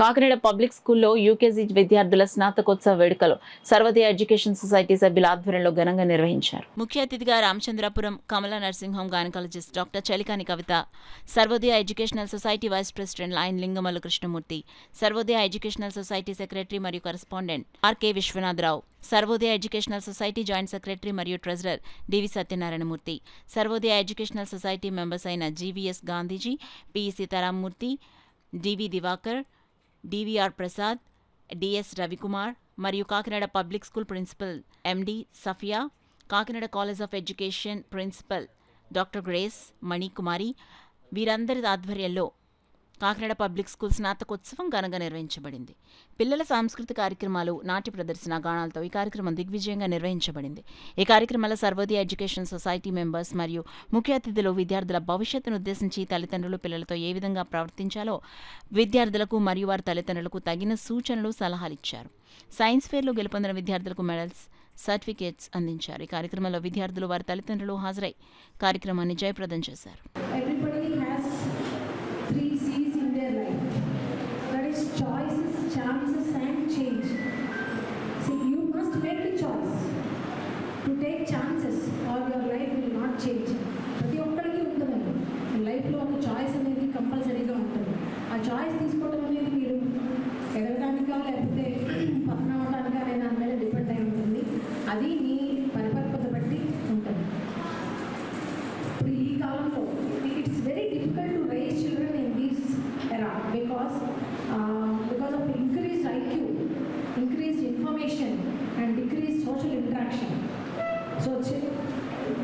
Kakinada public స్కూల్లో UKG విద్యార్థుల స్నాతకోత్సవ వేడుకలు సర్వోదయ ఎడ్యుకేషన్ సొసైటీ సభ్యుల ఆధ్వర్యంలో ఘనంగా నిర్వహించారు. ముఖ్య అతిథిగా Ramachandrapuram Kamala nursing home gynaecologist doctor Chalikani Kavitha, Sarvodaya educational society vice president lion Lingamallu Krishnamurthy, Sarvodaya educational society secretary మరియు correspondent RK Viswanatharao, Sarvodaya educational society joint secretary మరియు treasurer DV Satyanarayanamurthy, Sarvodaya educational society members అయిన GVS Gandhiji, PE Sitaramamurthy, DV Diwakar, DVR Prasad, DS Ravikumar మరియు Kakinada public school principal MD Safia, Kakinada college of education principal doctor Grace Manikumari వీరందరి ఆధ్వర్యంలో Kakinada public school స్నాతకోత్సవం ఘనంగా నిర్వహించబడింది. పిల్లల సాంస్కృతిక కార్యక్రమాలు, నాట్య ప్రదర్శన, గానాలతో ఈ కార్యక్రమం దిగ్విజయంగా నిర్వహించబడింది. ఈ కార్యక్రమంలో సర్వోదయ ఎడ్యుకేషన్ సొసైటీ మెంబర్స్ మరియు ముఖ్య అతిథులు విద్యార్థుల భవిష్యత్తును ఉద్దేశించి తల్లిదండ్రులు పిల్లలతో ఏ విధంగా ప్రవర్తించాలో విద్యార్థులకు మరియు వారి తల్లిదండ్రులకు తగిన సూచనలు, సలహాలు ఇచ్చారు. సైన్స్ ఫేర్లో గెలుపొందిన విద్యార్థులకు మెడల్స్, సర్టిఫికేట్స్ అందించారు. ఈ కార్యక్రమంలో విద్యార్థులు వారి తల్లిదండ్రులు హాజరై కార్యక్రమాన్ని జయప్రదం చేశారు. Choices, chances and change. See, you must make a choice to take chances or your life will not change. ప్రతి ఒక్కరికి ఉంటుందండి లైఫ్లో ఒక చాయిస్ అనేది కంపల్సరీగా ఉంటుంది. ఆ చాయిస్ తీసుకోవడం అనేది మీరు ఎదగడానికా లేకపోతే పక్కన అవడానికా అనే దాని మీద డిపెండ్ అయి ఉంటుంది. అది మీ పరిపక్వత బట్టి ఉంటుంది. ఇప్పుడు ఈ కాలంలో it's very difficult to raise children in this era because of increased IQ, increased information and decreased social interaction. So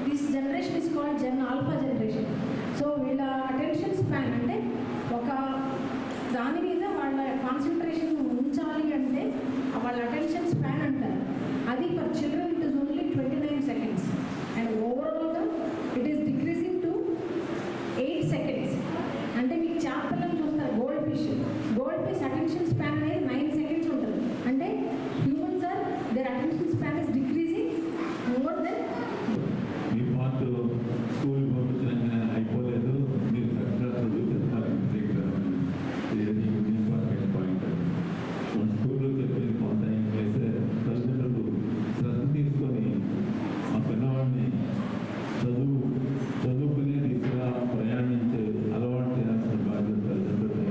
this generation is called Gen Alpha generation. So వీళ్ళ attention span అంటే ఒక దాని మీద వాళ్ళ కాన్సన్ట్రేషన్ ఉంచాలి అంటే వాళ్ళ attention span అంటారు. అది for children it is only 29 seconds and ఓవరాల్గా it is decreasing to 8 seconds. అంటే మీకు చేపలను చూస్తారు, గోల్డ్ ఫిష్ అటెన్షన్ స్పాన్ అనేది 9 seconds ఉంటుంది. అంటే humans are their attention span is decreasing more than. మీ పార్ట్ స్కూల్ పంపించడానికి అయిపోలేదు, మీరు చక్కగా చదువుతారు. ఇది ఇంపార్టెంట్ పాయింట్. మన స్కూల్లో చెప్పేది కొంత ఇంగ్లీష్ తల్లిదండ్రులు శ్రద్ధ తీసుకొని మా పిల్లవాడిని చదువుకునే దిశగా ప్రయాణించే అలవాటు చేయాల్సిన బాధ్యత తల్లిదండ్రులు.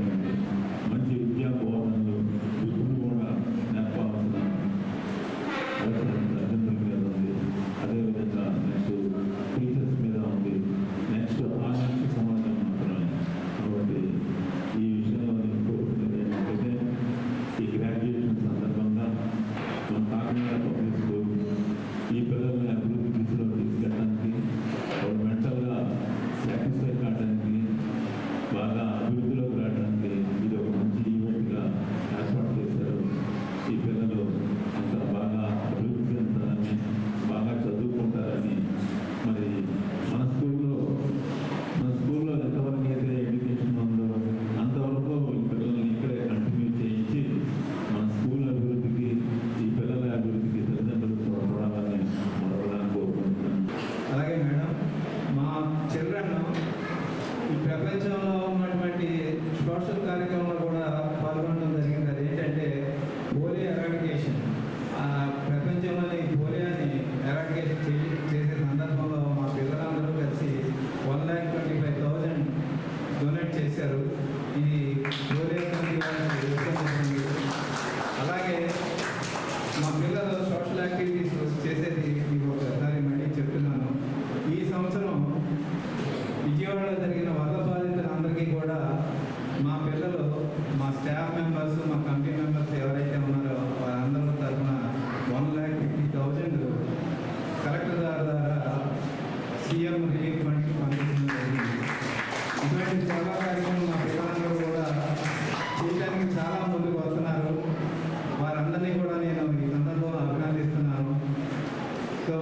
మంచి విద్యా బోధనలు వృత్తులు కూడా నేర్పాల్సిన అవసరం తల్లిదండ్రుల మీద ఉంది. అదేవిధంగా నెక్స్ట్ టీచర్స్ మీద ఉంది. నెక్స్ట్ ఆ నెక్స్ట్ సమాజం మాత్రమే. కాబట్టి ఈ విషయంలో నేను కోరుకునేది ఏంటంటే ఈ గ్రాడ్యుయేషన్ సందర్భంగా మన కాకినాడ పబ్లిక్ స్కూల్ ఈ పిల్లల్ని అభివృద్ధి దిశలో తీసుకెళ్ళడానికి, వాళ్ళు మెంటల్గా సాటిస్ఫై కావడానికి, బాగా అభివృద్ధిలోకి రావడానికి ఇది ఒక మంచి ఈవెంట్గా ఏర్పాటు చేశారు. ఈ పిల్లలు అంత బాగా అభివృద్ధి చెందాలని, బాగా చదువుకుంటారని, మరి మన స్కూల్లో ఎంతవరకు అయితే ఎడ్యుకేషన్ ఉందో అంతవరకు ఈ పిల్లల్ని ఇక్కడే కంటిన్యూ చేయించి మన స్కూల్ అభివృద్ధికి, ఈ పిల్లల అభివృద్ధికి తల్లిదండ్రులు తోడ్పడాలని మరొకదాన్ని కోరుకుంటున్నాను. అలాగే మేడం, మా చిల్డ్రన్ ఈ ప్రపంచంలో ఉన్నటువంటి సోషల్ కార్యక్రమంలో కూడా పాల్గొనడం జరిగింది. అది ఏంటంటే పోలియో ఎరాడికేషన్. ప్రపంచంలోని పోలియోని ఎరాడికేషన్ చేసే సందర్భంలో మా పిల్లలందరూ కలిసి 1,25,000 డొనేట్ చేశారు. ఇది పోలియో అలాగే మా పిల్లలు సోషల్ యాక్టివిటీస్ చేసేది మీకు ఒకసారి మళ్ళీ చెప్తున్నాను. ఈ సంవత్సరం విజయవాడలో జరిగిన వరద బాధితులందరికీ కూడా మా పిల్లలు, మా స్టాఫ్ మెంబర్స్, మా కమిటీ మెంబర్స్ ఎవరైతే ఉన్నారో వారందరూ తరఫున 1,50,000 కలెక్టర్ గారి ద్వారా సీఎం రిలీఫ్ ఫండ్కి పంపించడం జరిగింది. ఇటువంటి సేవా కార్యక్రమం మా పిల్లలందరూ కూడా చేయడానికి చాలా ముందుకు వస్తున్నారు. వారందరినీ కూడా నేను ఈ సందర్భంలో అభినందిస్తున్నాను. సో